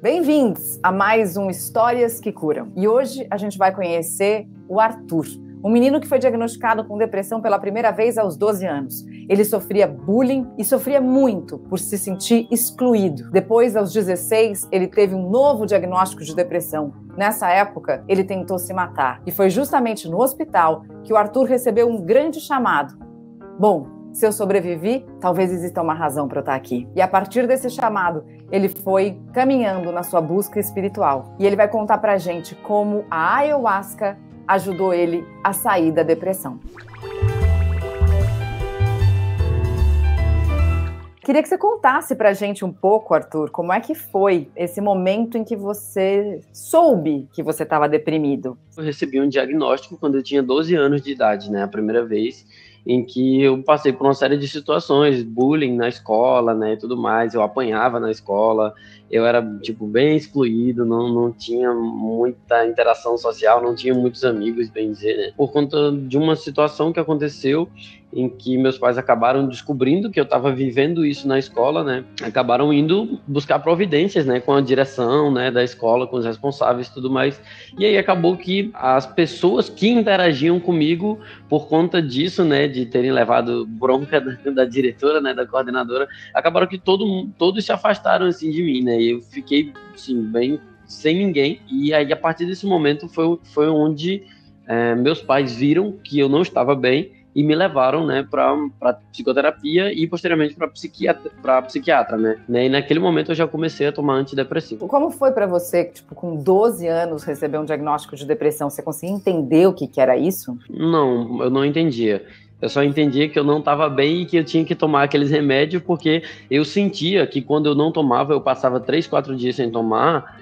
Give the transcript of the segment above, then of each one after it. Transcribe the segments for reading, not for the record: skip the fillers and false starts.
Bem-vindos a mais um Histórias que Curam. E hoje a gente vai conhecer o Arthur, um menino que foi diagnosticado com depressão pela primeira vez aos 12 anos. Ele sofria bullying e sofria muito por se sentir excluído. Depois, aos 16, ele teve um novo diagnóstico de depressão. Nessa época, ele tentou se matar. E foi justamente no hospital que o Arthur recebeu um grande chamado. Bom, se eu sobrevivi, talvez exista uma razão para eu estar aqui. E a partir desse chamado, ele foi caminhando na sua busca espiritual. E ele vai contar pra gente como a ayahuasca ajudou ele a sair da depressão. Queria que você contasse pra gente um pouco, Arthur, como é que foi esse momento em que você soube que você estava deprimido? Eu recebi um diagnóstico quando eu tinha 12 anos de idade, né? A primeira vez em que eu passei por uma série de situações, bullying na escola, né, e tudo mais. Eu apanhava na escola, eu era, bem excluído, não tinha muita interação social, não tinha muitos amigos, bem dizer, né, por conta de uma situação que aconteceu em que meus pais acabaram descobrindo que eu estava vivendo isso na escola, né, acabaram indo buscar providências, né, com a direção, né, da escola, com os responsáveis e tudo mais, e aí acabou que as pessoas que interagiam comigo por conta disso, né, de terem levado bronca da diretora, né, da coordenadora, acabaram que todos se afastaram, assim, de mim, né, e eu fiquei, assim, bem sem ninguém, e aí a partir desse momento foi onde meus pais viram que eu não estava bem e me levaram, né, para psicoterapia e posteriormente para psiquiatra, né, e naquele momento eu já comecei a tomar antidepressivo. Como foi para você, com 12 anos, receber um diagnóstico de depressão? Você conseguia entender o que era isso? Não, eu não entendia. Eu só entendia que eu não estava bem e que eu tinha que tomar aqueles remédios, porque eu sentia que quando eu não tomava, eu passava 3, 4 dias sem tomar,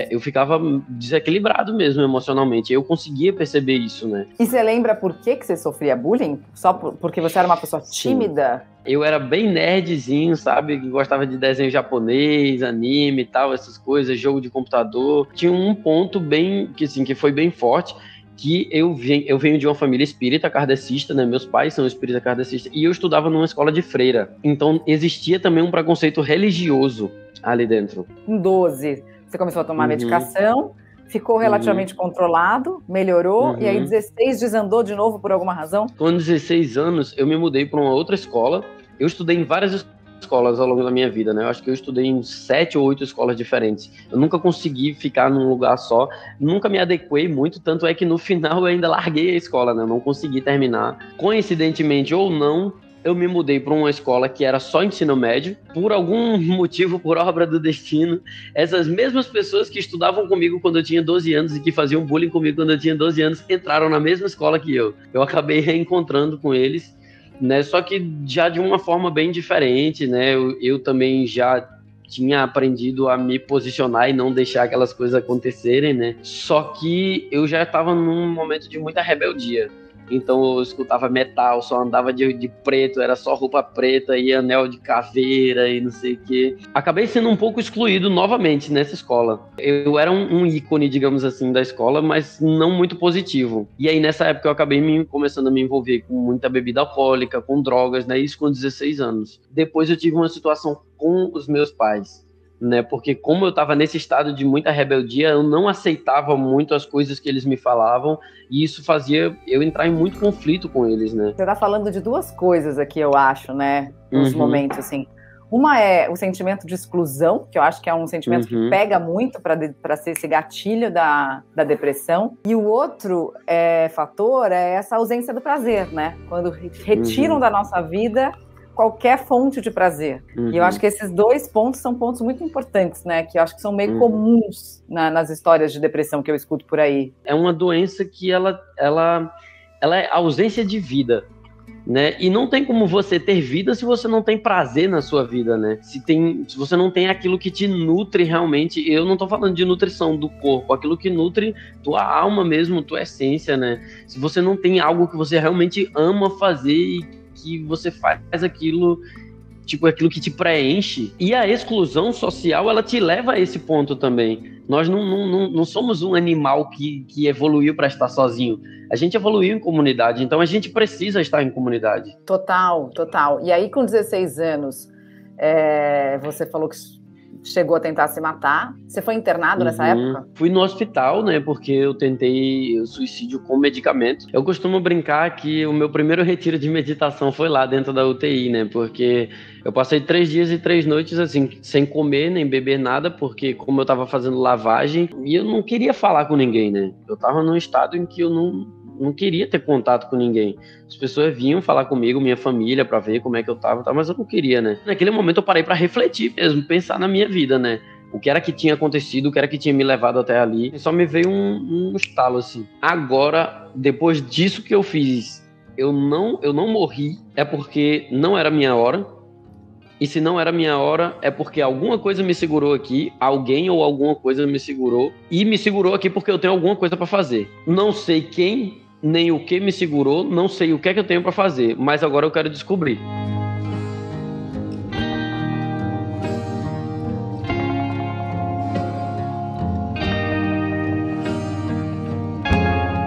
eu ficava desequilibrado mesmo emocionalmente. Eu conseguia perceber isso, né? E você lembra por que você sofria bullying? Só porque você era uma pessoa tímida? Sim. Eu era bem nerdzinho, sabe? Que gostava de desenho japonês, anime e tal, essas coisas, jogo de computador. Tinha um ponto que foi bem forte, que eu venho de uma família espírita kardecista, né? Meus pais são espírita kardecistas, e eu estudava numa escola de freira. Então, existia também um preconceito religioso ali dentro. Com 12, você começou a tomar medicação, ficou relativamente controlado, melhorou, e aí 16 desandou de novo por alguma razão? Com 16 anos, eu me mudei para uma outra escola. Eu estudei em várias escolas ao longo da minha vida, né? Eu acho que eu estudei em 7 ou 8 escolas diferentes. Eu nunca consegui ficar num lugar só, nunca me adequei muito, tanto é que no final eu ainda larguei a escola, né? Eu não consegui terminar. Coincidentemente ou não, eu me mudei para uma escola que era só ensino médio. Por algum motivo, por obra do destino, essas mesmas pessoas que estudavam comigo quando eu tinha 12 anos e que faziam bullying comigo quando eu tinha 12 anos, entraram na mesma escola que eu. Eu acabei reencontrando com eles, né? Só que já de uma forma bem diferente, né? Eu também já tinha aprendido a me posicionar e não deixar aquelas coisas acontecerem, né? Só que eu já estava num momento de muita rebeldia. Então eu escutava metal, só andava de preto, era só roupa preta e anel de caveira e não sei o quê. Acabei sendo um pouco excluído novamente nessa escola. Eu era um ícone, digamos assim, da escola, mas não muito positivo. E aí nessa época eu acabei começando a me envolver com muita bebida alcoólica, com drogas, né? Isso com 16 anos. Depois eu tive uma situação com os meus pais, né? Porque como eu estava nesse estado de muita rebeldia, eu não aceitava muito as coisas que eles me falavam, e isso fazia eu entrar em muito conflito com eles, né? Você está falando de duas coisas aqui, eu acho, né? Nos momentos, assim. Uma é o sentimento de exclusão, que eu acho que é um sentimento que pega muito para ser esse gatilho da depressão. E o outro fator é essa ausência do prazer, né? Quando retiram da nossa vida qualquer fonte de prazer. E eu acho que esses dois pontos são pontos muito importantes, né? Que eu acho que são meio comuns nas histórias de depressão que eu escuto por aí. É uma doença que ela é ausência de vida, né? E não tem como você ter vida se você não tem prazer na sua vida, né? Se você não tem aquilo que te nutre realmente. Eu não tô falando de nutrição do corpo, aquilo que nutre tua alma mesmo, tua essência, né? Se você não tem algo que você realmente ama fazer e que você faz aquilo, aquilo que te preenche. E a exclusão social, ela te leva a esse ponto também. Nós não somos um animal que evoluiu para estar sozinho. A gente evoluiu em comunidade, então a gente precisa estar em comunidade. Total, total. E aí, com 16 anos, você falou que chegou a tentar se matar. Você foi internado nessa época? Fui no hospital, né, porque eu tentei suicídio com medicamento. Eu costumo brincar que o meu primeiro retiro de meditação foi lá dentro da UTI, né, porque eu passei 3 dias e 3 noites, assim, sem comer nem beber nada, porque como eu tava fazendo lavagem, e eu não queria falar com ninguém, né. Eu tava num estado em que eu não queria ter contato com ninguém. As pessoas vinham falar comigo, minha família, pra ver como é que eu tava, mas eu não queria, né. Naquele momento eu parei pra refletir mesmo, pensar na minha vida, né. O que era que tinha acontecido, o que era que tinha me levado até ali. E só me veio um estalo, assim. Agora, depois disso que eu fiz, eu não morri, é porque não era minha hora. E se não era minha hora, é porque alguma coisa me segurou aqui, alguém ou alguma coisa me segurou, e me segurou aqui porque eu tenho alguma coisa pra fazer. Não sei quem, nem o que me segurou, não sei o que é que eu tenho pra fazer, mas agora eu quero descobrir.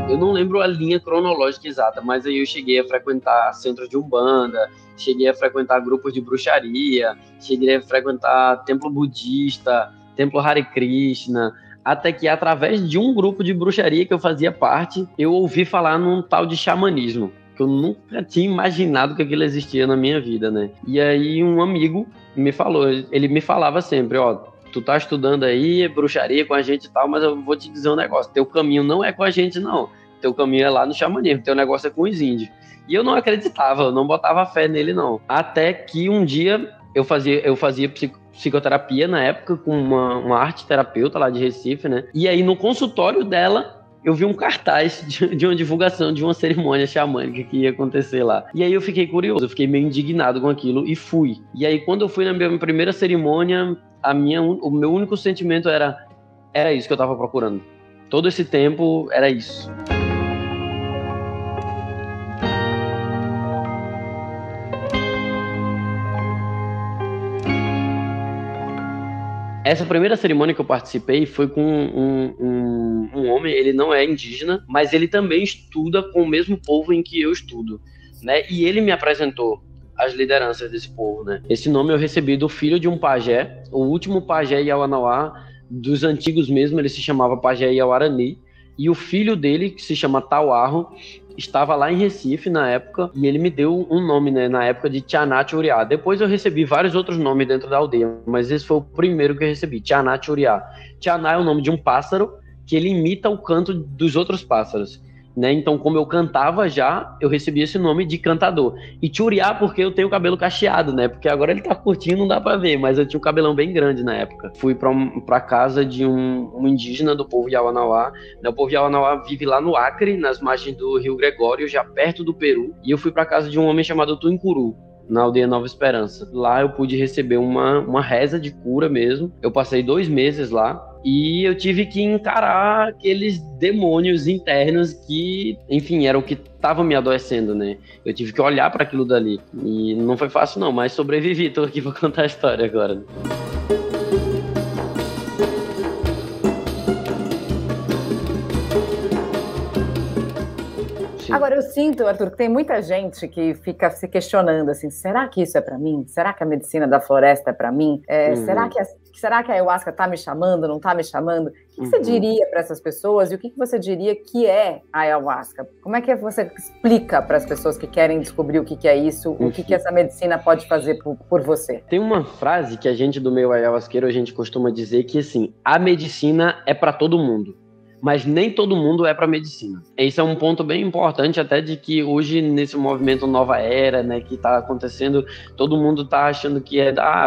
Eu não lembro a linha cronológica exata, mas aí eu cheguei a frequentar centros de umbanda, cheguei a frequentar grupos de bruxaria, cheguei a frequentar templo budista, templo Hare Krishna, até que através de um grupo de bruxaria que eu fazia parte, eu ouvi falar num tal de xamanismo, que eu nunca tinha imaginado que aquilo existia na minha vida, né? E aí um amigo me falou, ele me falava sempre, ó, tu tá estudando aí bruxaria com a gente e tal, mas eu vou te dizer um negócio, teu caminho não é com a gente não, teu caminho é lá no xamanismo, teu negócio é com os índios. E eu não acreditava, eu não botava fé nele não. Até que um dia eu fazia psicoterapia na época com uma arte terapeuta lá de Recife, né? E aí no consultório dela eu vi um cartaz de uma divulgação de uma cerimônia xamânica que ia acontecer lá. E aí eu fiquei curioso, eu fiquei meio indignado com aquilo e fui. E aí quando eu fui na minha primeira cerimônia, o meu único sentimento era isso que eu tava procurando. Todo esse tempo era isso. Essa primeira cerimônia que eu participei foi com um homem, ele não é indígena, mas ele também estuda com o mesmo povo em que eu estudo, né? E ele me apresentou as lideranças desse povo, né? Esse nome eu recebi do filho de um pajé, o último pajé Yawanawá, dos antigos mesmo, ele se chamava Pajé Yawarani, e o filho dele, que se chama Tauarro, estava lá em Recife na época, e ele me deu um nome, né, na época de Tianat Uriá. Depois eu recebi vários outros nomes dentro da aldeia, mas esse foi o primeiro que eu recebi, Tianat Uriá. Tianá é o nome de um pássaro que ele imita o canto dos outros pássaros, né? Então, como eu cantava já, eu recebi esse nome de cantador. E Turiá porque eu tenho o cabelo cacheado, né? Porque agora ele tá curtinho, não dá pra ver, mas eu tinha um cabelão bem grande na época. Fui pra casa de um indígena do povo Yawanawá, né? O povo Yawanawá vive lá no Acre, nas margens do Rio Gregório, já perto do Peru. E eu fui pra casa de um homem chamado Tuincuru, na aldeia Nova Esperança. Lá eu pude receber uma reza de cura mesmo. Eu passei 2 meses lá. E eu tive que encarar aqueles demônios internos que, enfim, era o que estava me adoecendo, né? Eu tive que olhar para aquilo dali. E não foi fácil não, mas sobrevivi. Tô aqui para contar a história agora. Agora, eu sinto, Arthur, que tem muita gente que fica se questionando, assim, será que isso é para mim? Será que a medicina da floresta é para mim? Será que a ayahuasca está me chamando, não está me chamando? O que você diria para essas pessoas e o que você diria que é a ayahuasca? Como é que você explica para as pessoas que querem descobrir o que é isso, o que essa medicina pode fazer por você? Tem uma frase que a gente do meio ayahuasqueiro, a gente costuma dizer que, assim, a medicina é para todo mundo, mas nem todo mundo é para medicina. Esse é um ponto bem importante, até de que hoje, nesse movimento Nova Era, né, que está acontecendo, todo mundo está achando que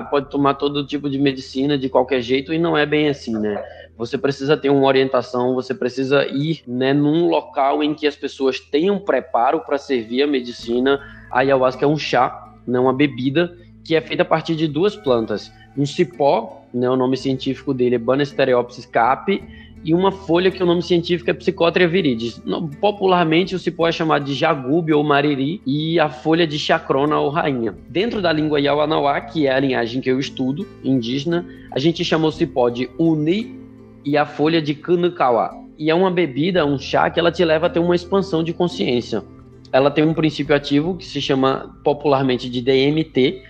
pode tomar todo tipo de medicina de qualquer jeito, e não é bem assim, né? Você precisa ter uma orientação, você precisa ir, né, num local em que as pessoas tenham preparo para servir a medicina. A ayahuasca é um chá, né, uma bebida, que é feita a partir de 2 plantas. Um cipó, né, o nome científico dele é Banisteriopsis capi, e uma folha que o nome científico é Psychotria viridis. Popularmente, o cipó é chamado de jagube ou mariri, e a folha de chacrona ou rainha. Dentro da língua Yawanawá, que é a linhagem que eu estudo, indígena, a gente chama o cipó de uni e a folha de Kanukawa. E é uma bebida, um chá, que ela te leva a ter uma expansão de consciência. Ela tem um princípio ativo que se chama popularmente de DMT,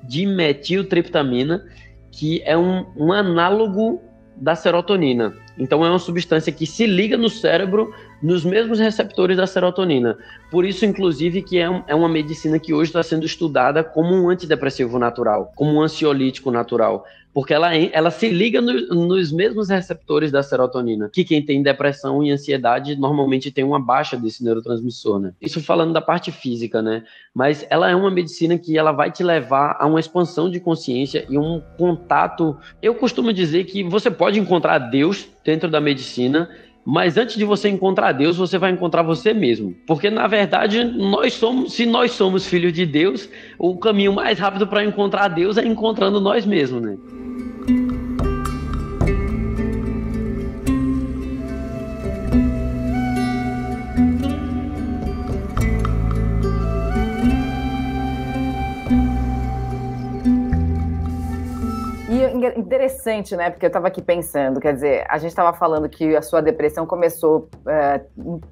dimetiltriptamina, que é um análogo da serotonina. Então é uma substância que se liga no cérebro nos mesmos receptores da serotonina. Por isso, inclusive, que é uma medicina que hoje está sendo estudada como um antidepressivo natural, como um ansiolítico natural, porque ela se liga nos mesmos receptores da serotonina, que quem tem depressão e ansiedade normalmente tem uma baixa desse neurotransmissor, né? Isso falando da parte física, né? Mas ela é uma medicina que ela vai te levar a uma expansão de consciência e um contato. Eu costumo dizer que você pode encontrar Deus dentro da medicina, mas antes de você encontrar Deus, você vai encontrar você mesmo. Porque, na verdade, se nós somos filhos de Deus, o caminho mais rápido para encontrar Deus é encontrando nós mesmos, né? Interessante, né? Porque eu estava aqui pensando, quer dizer, a gente estava falando que a sua depressão começou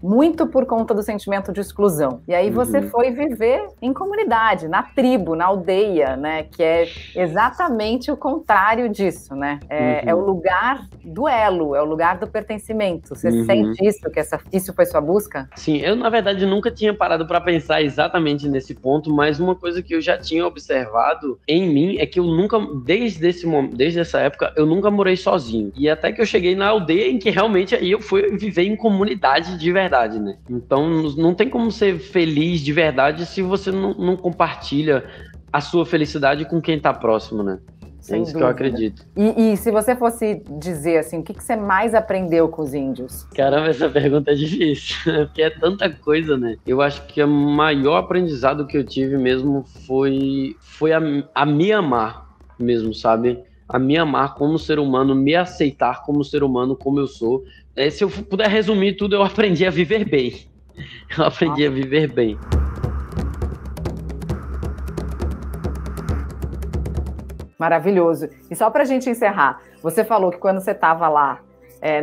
muito por conta do sentimento de exclusão. E aí você foi viver em comunidade, na tribo, na aldeia, né? Que é exatamente o contrário disso, né? É o lugar do elo, é o lugar do pertencimento. Você sente isso, que isso foi sua busca? Sim, eu na verdade nunca tinha parado para pensar exatamente nesse ponto, mas uma coisa que eu já tinha observado em mim é que eu nunca, desde essa época, eu nunca morei sozinho. E até que eu cheguei na aldeia em que realmente aí eu fui viver em comunidade de verdade, né? Então não tem como ser feliz de verdade se você não compartilha a sua felicidade com quem tá próximo, né? Sem é isso dúvida. Que eu acredito. E se você fosse dizer assim, o que você mais aprendeu com os índios? Caramba, essa pergunta é difícil, porque é tanta coisa, né? Eu acho que o maior aprendizado que eu tive mesmo foi a me amar mesmo, sabe? A me amar como ser humano, me aceitar como ser humano, como eu sou. Se eu puder resumir tudo, eu aprendi a viver bem. Eu aprendi a viver bem. Maravilhoso. E só para a gente encerrar, você falou que quando você estava lá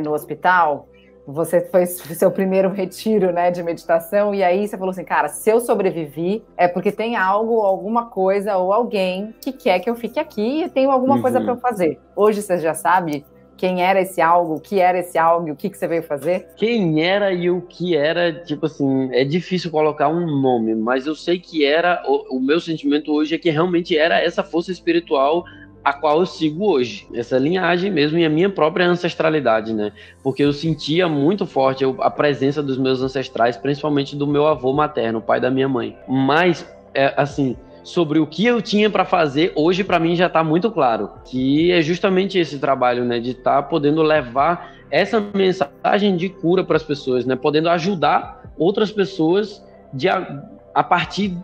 no hospital, você foi seu primeiro retiro, né, de meditação, e aí você falou assim, cara, se eu sobrevivi, é porque tem algo, alguma coisa ou alguém que quer que eu fique aqui e tenho alguma coisa para eu fazer. Hoje você já sabe quem era esse algo, o que era esse algo e o que você veio fazer? Quem era e o que era, tipo assim, é difícil colocar um nome, mas eu sei que era, o meu sentimento hoje é que realmente era essa força espiritual a qual eu sigo hoje, essa linhagem mesmo e a minha própria ancestralidade, né? Porque eu sentia muito forte a presença dos meus ancestrais, principalmente do meu avô materno, o pai da minha mãe. Mas, assim, sobre o que eu tinha para fazer, hoje para mim já está muito claro, que é justamente esse trabalho, né? De estar podendo levar essa mensagem de cura para as pessoas, né? Podendo ajudar outras pessoas a partir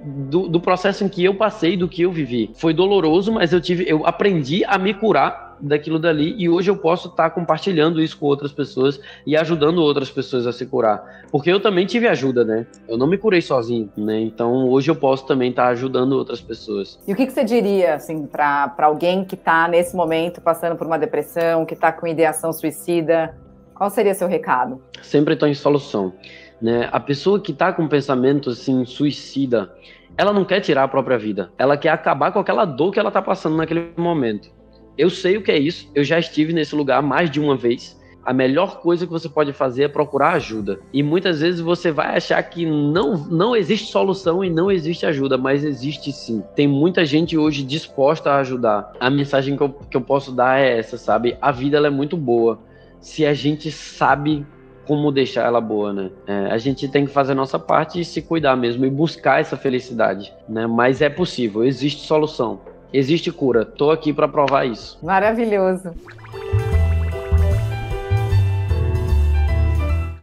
do processo em que eu passei, do que eu vivi. Foi doloroso, mas eu aprendi a me curar daquilo dali e hoje eu posso estar compartilhando isso com outras pessoas e ajudando outras pessoas a se curar. Porque eu também tive ajuda, né? Eu não me curei sozinho, né? Então hoje eu posso também estar ajudando outras pessoas. E o que você diria, assim, para alguém que está nesse momento passando por uma depressão, que está com ideação suicida? Qual seria seu recado? Sempre estou em solução. Né? A pessoa que está com um pensamento assim, suicida, ela não quer tirar a própria vida, ela quer acabar com aquela dor que ela está passando naquele momento. Eu sei o que é isso, eu já estive nesse lugar mais de uma vez. A melhor coisa que você pode fazer é procurar ajuda. E muitas vezes você vai achar que não existe solução e não existe ajuda, mas existe sim. Tem muita gente hoje disposta a ajudar. A mensagem que eu posso dar é essa, sabe? A vida ela é muito boa se a gente sabe como deixar ela boa, né? A gente tem que fazer a nossa parte e se cuidar mesmo e buscar essa felicidade, né? Mas é possível, existe solução, existe cura. Tô aqui para provar isso. Maravilhoso.